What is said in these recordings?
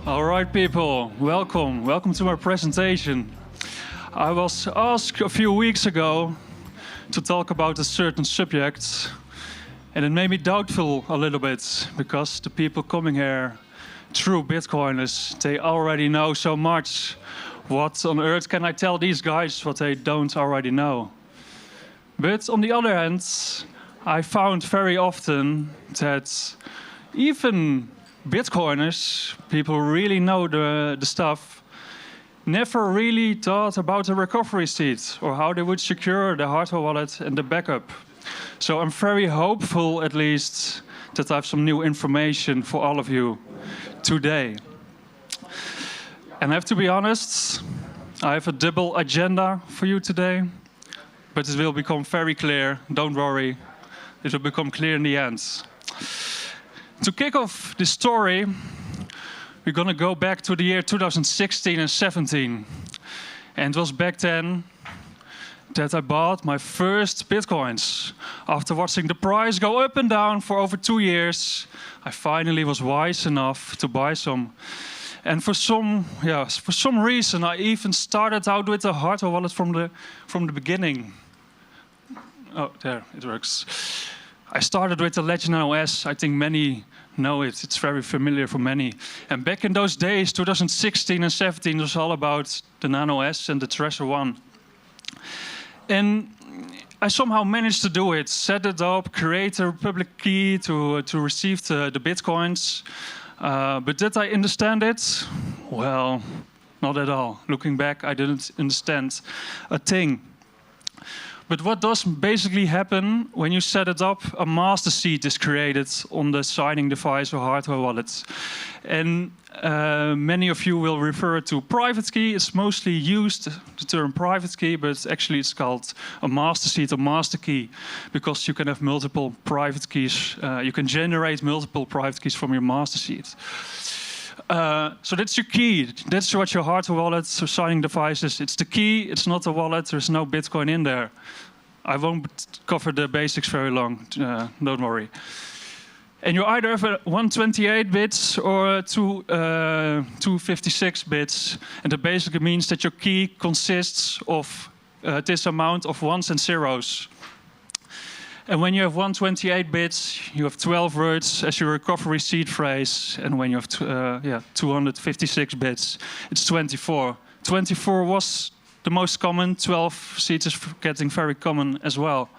All right, people, welcome. Welcome to my presentation. I was asked a few weeks ago to talk about a certain subject, and it made me doubtful a little bit because the people coming here, true Bitcoiners, they already know so much. What on earth can I tell these guys what they don't already know? But on the other hand, I found very often that even Bitcoiners, people who really know the stuff, never really thought about the recovery seed or how they would secure the hardware wallet and the backup. So I'm very hopeful, at least, that I have some new information for all of you today. And I have to be honest, I have a double agenda for you today, but it will become very clear. Don't worry, it will become clear in the end. To kick off this story, we're going to go back to the year 2016 and 17. And it was back then that I bought my first Bitcoins. After watching the price go up and down for over 2 years, I finally was wise enough to buy some. And for some reason, I even started out with a hardware wallet from the beginning. Oh, there, it works. I started with the Legend OS. I think many know it. It's very familiar for many. And back in those days, 2016 and 17, was all about the Nano S and the Treasure One. And I somehow managed to do it, set it up, create a public key to receive the Bitcoins. But did I understand it? Well, not at all. Looking back, I didn't understand a thing. But what does basically happen when you set it up? A master seed is created on the signing device or hardware wallet. And many of you will refer to private key. It's mostly used, the term private key, but actually it's called a master seed or master key, because you can have multiple private keys. You can generate multiple private keys from your master seed. So that's your key. That's what your hardware wallet or signing device is. It's the key. It's not a wallet. There's no Bitcoin in there. I won't cover the basics very long. Don't worry. And you either have a 128 bits or 256 bits. And that basically means that your key consists of this amount of ones and zeros. And when you have 128 bits, you have 12 words as your recovery seed phrase. And when you have 256 bits, it's 24. 24 was the most common. 12 seeds is getting very common as well.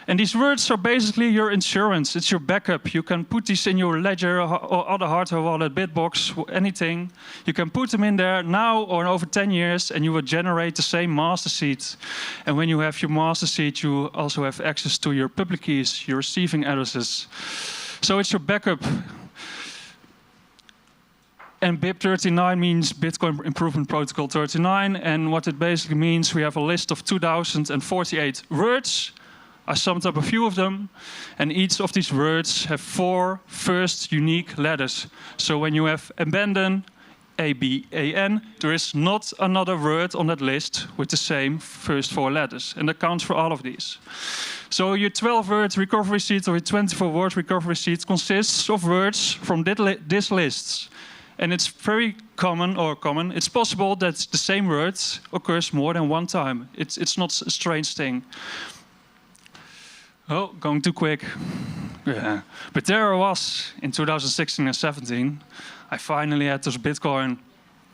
And these words are basically your insurance. It's your backup. You can put these in your ledger or other hardware wallet, Bitbox, anything. You can put them in there now or over 10 years, and you will generate the same master seed. And when you have your master seed, you also have access to your public keys, your receiving addresses. So it's your backup. And BIP 39 means Bitcoin Improvement Protocol 39. And what it basically means, we have a list of 2,048 words. I summed up a few of them, and each of these words have 4 first unique letters. So when you have abandon, A-B-A-N, there is not another word on that list with the same first 4 letters. And that counts for all of these. So your 12-word recovery seed or your 24-word recovery seed consists of words from this list. And it's very common. It's possible that the same word occurs more than one time. It's not a strange thing. Oh, going too quick. Yeah. But there I was in 2016 and 17. I finally had this Bitcoin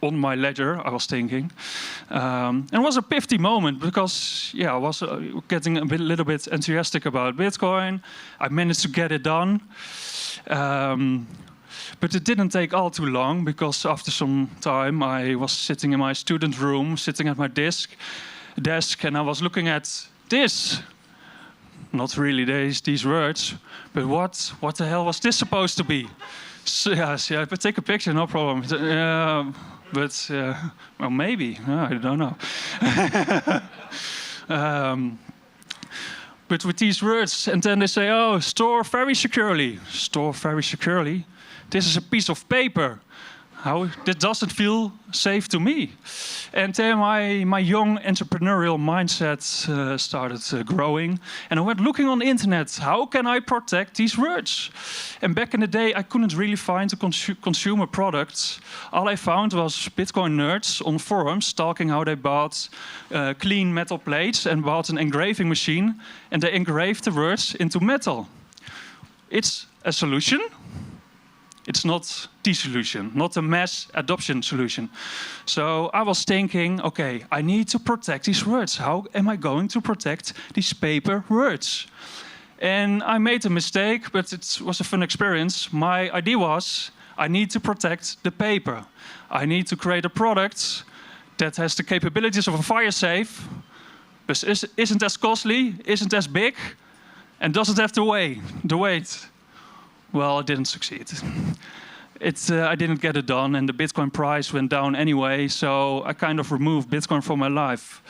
on my ledger, I was thinking. And it was a pifty moment because, I was getting a little bit enthusiastic about Bitcoin. I managed to get it done. But it didn't take all too long because after some time I was sitting in my student room, sitting at my desk, and I was looking at this. Not really these words, but what the hell was this supposed to be? So, I could take a picture, no problem. Well, maybe. I don't know. But with these words, and then they say, oh, store very securely. Store very securely? This is a piece of paper. how this doesn't feel safe to me. And then my young entrepreneurial mindset started growing. And I went looking on the internet, how can I protect these words? And back in the day, I couldn't really find the consumer products. All I found was Bitcoin nerds on forums talking how they bought clean metal plates and bought an engraving machine, and they engraved the words into metal. It's a solution. It's not the solution, not a mass adoption solution. So I was thinking, okay, I need to protect these words. How am I going to protect these paper words? And I made a mistake, but it was a fun experience. My idea was, I need to protect the paper. I need to create a product that has the capabilities of a fire safe, but isn't as costly, isn't as big, and doesn't have the weight. Well, it didn't succeed. I didn't get it done, and the Bitcoin price went down anyway, so I kind of removed Bitcoin from my life.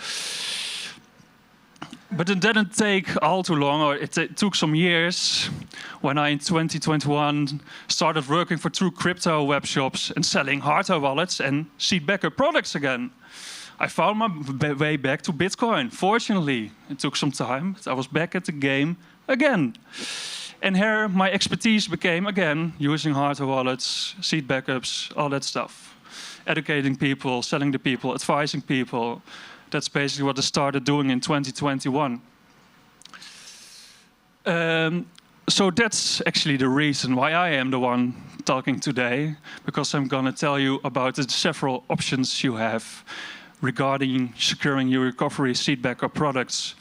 But it didn't take all too long, or it took some years, when I, in 2021, started working for true crypto web shops and selling hardware wallets and seed backup products again. I found my way back to Bitcoin. Fortunately, it took some time, but I was back at the game again. And here my expertise became, again, using hardware wallets, seed backups, all that stuff. Educating people, selling to people, advising people. That's basically what I started doing in 2021. So that's actually the reason why I am the one talking today, because I'm going to tell you about the several options you have regarding securing your recovery seed backup products.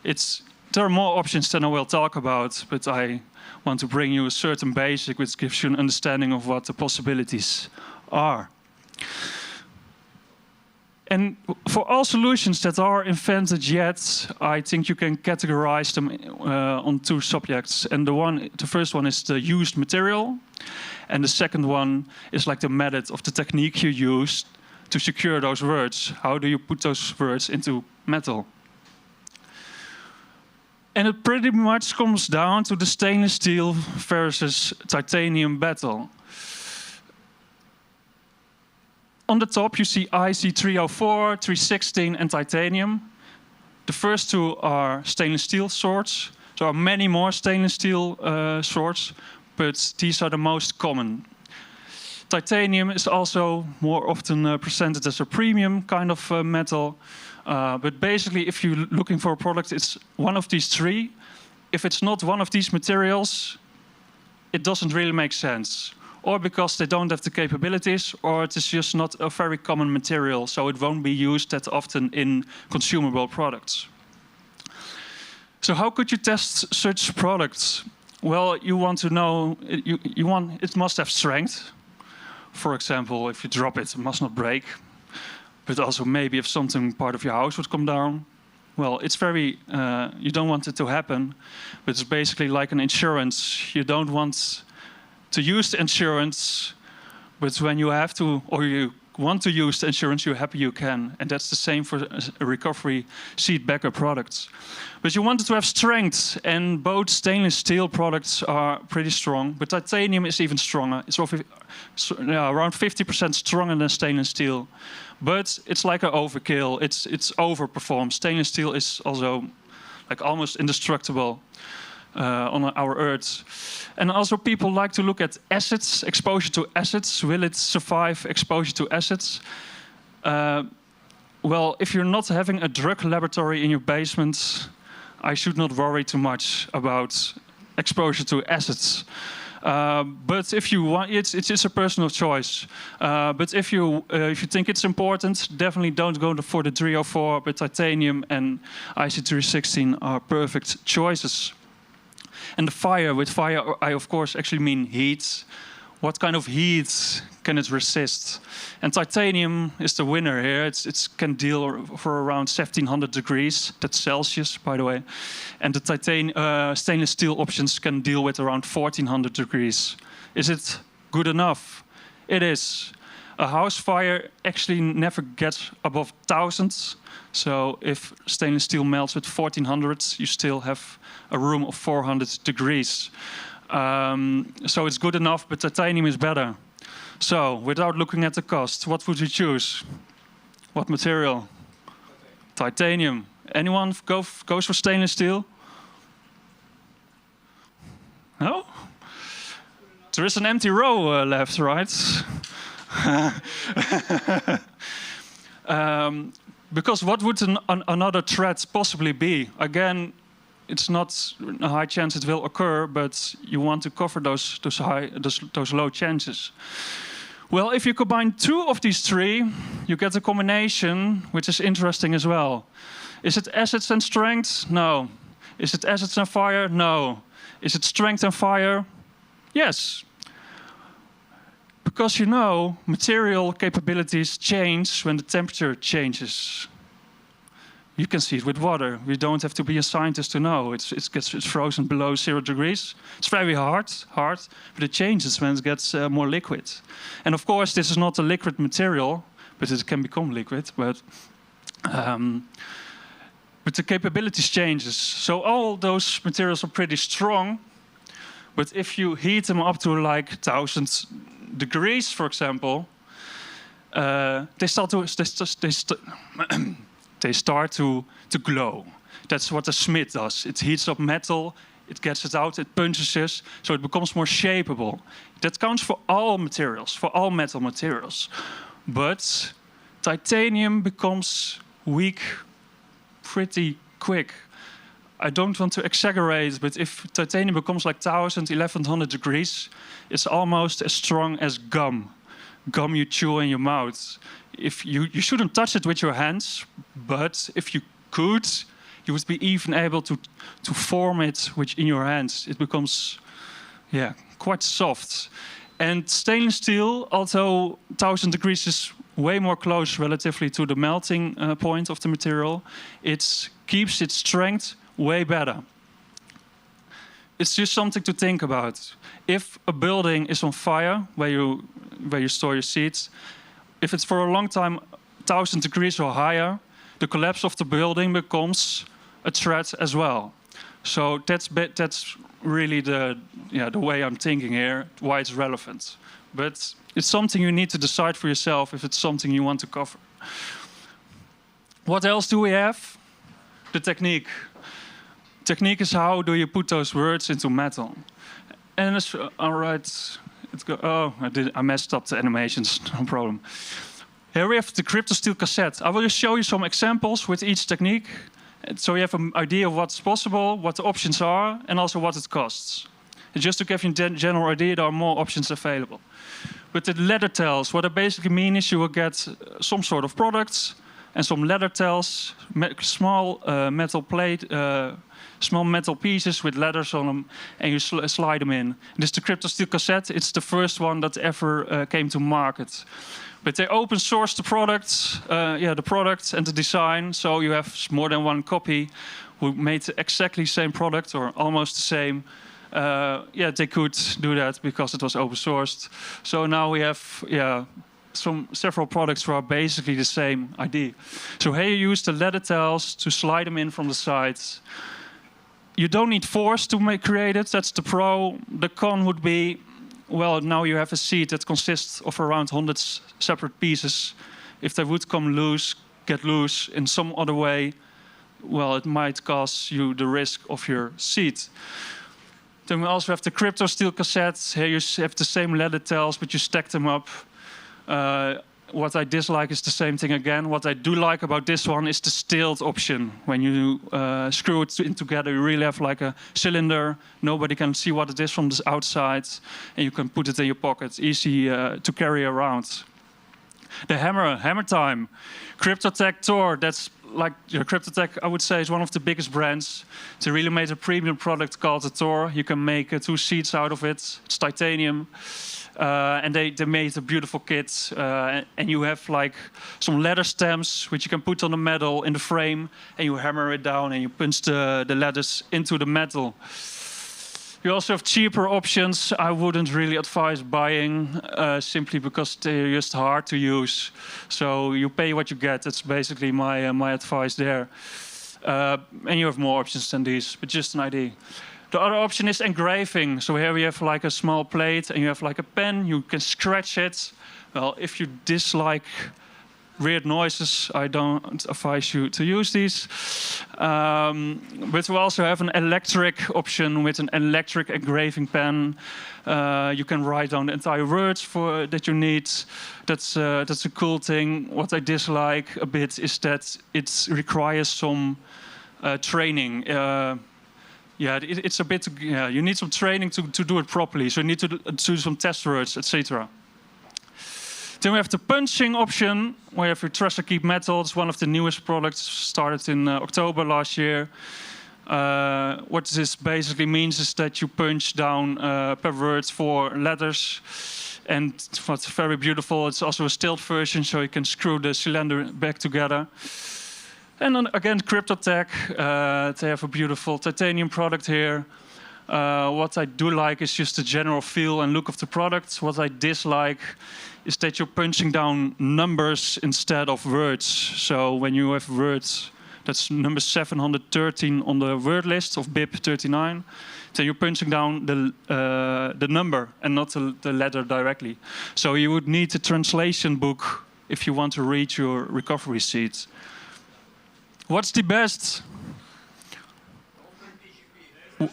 There are more options than I will talk about, but I want to bring you a certain basic which gives you an understanding of what the possibilities are. And for all solutions that are invented yet, I think you can categorize them on two subjects. And the first one is the used material, and the second one is like the method of the technique you use to secure those words. How do you put those words into metal? And it pretty much comes down to the stainless steel versus titanium battle. On the top you see IC304, 316 and titanium. The first two are stainless steel swords. There are many more stainless steel swords, but these are the most common. Titanium is also more often presented as a premium kind of metal. But basically, if you're looking for a product, it's one of these three. If it's not one of these materials, it doesn't really make sense. Or because they don't have the capabilities, or it is just not a very common material, so it won't be used that often in consumable products. So how could you test such products? Well, you want to know, it must have strength. For example, if you drop it, it must not break. But also maybe if something part of your house would come down. Well, it's very, you don't want it to happen, but it's basically like an insurance. You don't want to use the insurance, but when you have to, or you want to use the insurance, you're happy you can. And that's the same for a recovery seed backup products. But you want it to have strength, and both stainless steel products are pretty strong, but titanium is even stronger. It's around 50% stronger than stainless steel. But it's like an overkill. It's overperformed. Stainless steel is also like almost indestructible on our Earth. And also people like to look at acids, exposure to acids. Will it survive exposure to acids? Well, if you're not having a drug laboratory in your basement, I should not worry too much about exposure to acids. But if you want, it's a personal choice. But if you think it's important, definitely don't go for the 304. But titanium and IC316 are perfect choices. And the fire, with fire, I of course actually mean heat. What kind of heat can it resist? And titanium is the winner here. It can deal for around 1700 degrees. That's Celsius, by the way. And the stainless steel options can deal with around 1400 degrees. Is it good enough? It is. A house fire actually never gets above 1000. So if stainless steel melts with 1400, you still have a room of 400 degrees. So it's good enough, but titanium is better. So, without looking at the cost, what would you choose? What material? Titanium. Anyone goes for stainless steel? No? There is an empty row left, right? Because what would another threat possibly be? Again, it's not a high chance it will occur, but you want to cover those low chances. Well, if you combine two of these three, you get a combination which is interesting as well. Is it acids and strength? No. Is it acids and fire? No. Is it strength and fire? Yes. Because you know, material capabilities change when the temperature changes. You can see it with water. We don't have to be a scientist to know. It's frozen below 0 degrees. It's very hard, but it changes when it gets more liquid. And of course, this is not a liquid material, but it can become liquid. But the capabilities changes. So all those materials are pretty strong. But if you heat them up to like 1,000 degrees, for example, they start to glow. That's what a smith does. It heats up metal, it gets it out, it punches it, so it becomes more shapeable. That counts for all materials, for all metal materials. But titanium becomes weak pretty quick. I don't want to exaggerate, but if titanium becomes like 1,000, 1,100 degrees, it's almost as strong as gum. Gum you chew in your mouth. If you shouldn't touch it with your hands, but if you could, you would be even able to form it in your hands. It becomes, quite soft. And stainless steel, although 1,000 degrees is way more close relatively to the melting point of the material, it keeps its strength way better. It's just something to think about. If a building is on fire, where you store your seeds, if it's for a long time 1,000 degrees or higher, the collapse of the building becomes a threat as well. So that's really the way I'm thinking here, why it's relevant. But it's something you need to decide for yourself if it's something you want to cover. What else do we have? The technique. Technique is how do you put those words into metal. And it's all right. I messed up the animations, no problem. Here we have the crypto steel cassette. I will just show you some examples with each technique, so you have an idea of what's possible, what the options are, and also what it costs. And just to give you a general idea, there are more options available. With the ladder tails, what I basically mean is you will get some sort of products and some ladder tails, small metal plate, small metal pieces with ladders on them, and you slide them in. This is the crypto steel cassette. It's the first one that ever came to market. But they open source the product, the product and the design, so you have more than one copy who made exactly the same product or almost the same. They could do that because it was open sourced. So now we have several products who are basically the same idea. So here you use the ladder tails to slide them in from the sides. You don't need force to create it. That's the pro. The con would be, well, now you have a seat that consists of around 100 separate pieces. If they would get loose in some other way, well, it might cause you the risk of your seat. Then we also have the crypto steel cassettes. Here you have the same ladder tails, but you stack them up. What I dislike is the same thing again. What I do like about this one is the stealth option. When you screw it in together, you really have like a cylinder. Nobody can see what it is from the outside. And you can put it in your pocket. Easy to carry around. The hammer time. Cryptotech Tor, that's like Cryptotech, I would say, is one of the biggest brands. They really made a premium product called the Tor. You can make 2 seats out of it. It's titanium. And they made a beautiful kit. And you have like some ladder stamps, which you can put on the metal in the frame. And you hammer it down and you punch the ladders into the metal. You also have cheaper options. I wouldn't really advise buying simply because they're just hard to use. So you pay what you get. That's basically my advice there. And you have more options than these, but just an idea. The other option is engraving. So here we have like a small plate and you have like a pen, you can scratch it. Well, if you dislike weird noises, I don't advise you to use these. But we also have an electric option with an electric engraving pen. You can write down the entire words that you need. That's a cool thing. What I dislike a bit is that it requires some training. It's a bit. You need some training to do it properly. So you need to do some test words, etc. Then we have the punching option, where you have your Treasure Keep Metal. It's one of the newest products, started in October last year. What this basically means is that you punch down per word 4 letters. And what's very beautiful, it's also a stealth version, so you can screw the cylinder back together. And then again, Cryptotech, they have a beautiful titanium product here. What I do like is just the general feel and look of the product. What I dislike is that you're punching down numbers instead of words. So when you have words, that's number 713 on the word list of BIP 39, then you're punching down the number and not the letter directly. So you would need a translation book if you want to read your recovery sheet. What's the best? I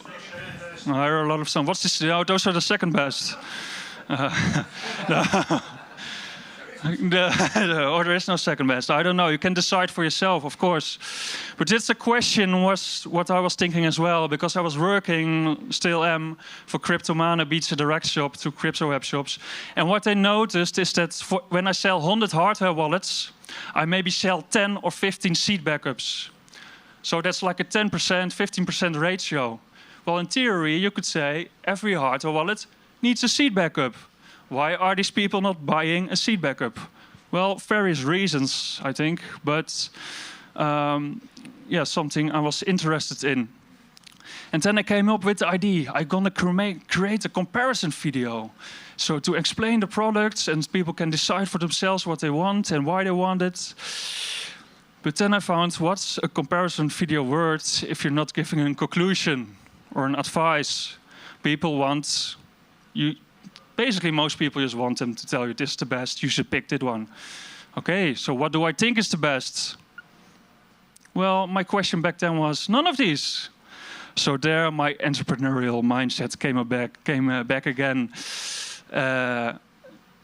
hear a lot of some. What's this? Oh, those are the second best. Or there is no second best. I don't know. You can decide for yourself, of course. But it's a question was what I was thinking as well, because I was working, still am, for Cryptomania Beats the Direct Shop to crypto web shops. And what I noticed is that when I sell 100 hardware wallets, I maybe sell 10 or 15 seed backups. So that's like a 10%, 15% ratio. Well, in theory, you could say every hardware wallet needs a seed backup. Why are these people not buying a seed backup? Well, various reasons, I think, but something I was interested in. And then I came up with the idea, I'm gonna create a comparison video. So to explain the products and people can decide for themselves what they want and why they want it. But then I found, what's a comparison video worth if you're not giving a conclusion or an advice? People want you. Basically, most people just want them to tell you this is the best. You should pick this one. Okay, so what do I think is the best? Well, my question back then was none of these. So there, my entrepreneurial mindset came back again.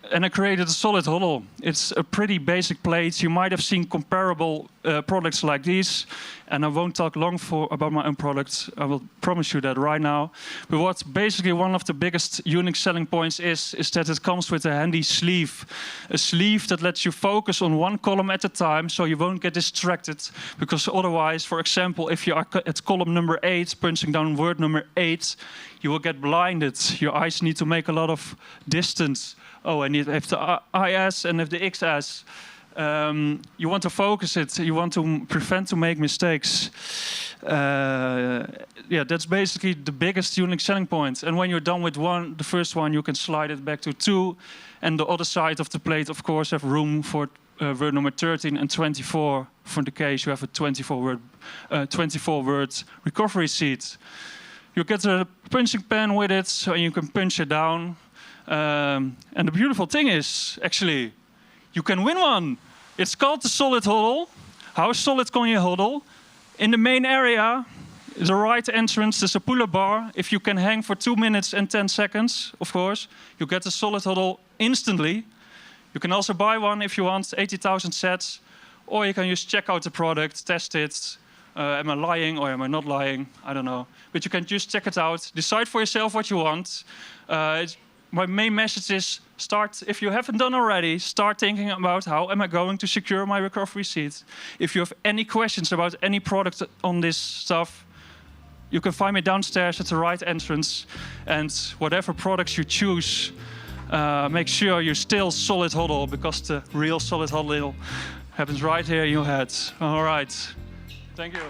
And I created a solid hodl. It's a pretty basic plate. You might have seen comparable products like these. And I won't talk long about my own products. I will promise you that right now. But what's basically one of the biggest unique selling points is that it comes with a handy sleeve. A sleeve that lets you focus on one column at a time so you won't get distracted. Because otherwise, for example, if you are at column number 8, punching down word number 8, you will get blinded. Your eyes need to make a lot of distance. Oh, and you have the IS and have the XS. You want to focus it. You want to prevent to make mistakes. That's basically the biggest unique selling point. And when you're done with the first one, you can slide it back to 2. And the other side of the plate, of course, have room for word number 13 and 24. For the case you have a 24-word recovery sheet. You get a punching pen with it, so you can punch it down. And the beautiful thing is, actually, you can win one. It's called the solid hodl. How solid can you hodl? In the main area, the right entrance, there's a pull-up bar. If you can hang for 2 minutes and 10 seconds, of course, you get the solid hodl instantly. You can also buy one if you want, 80,000 sets. Or you can just check out the product, test it. Am I lying or am I not lying? I don't know. But you can just check it out. Decide for yourself what you want. My main message is, if you haven't done already, start thinking about how am I going to secure my recovery sheet. If you have any questions about any product on this stuff, you can find me downstairs at the right entrance. And whatever products you choose, make sure you're still solid hodl, because the real solid hodl happens right here in your head. All right. Thank you.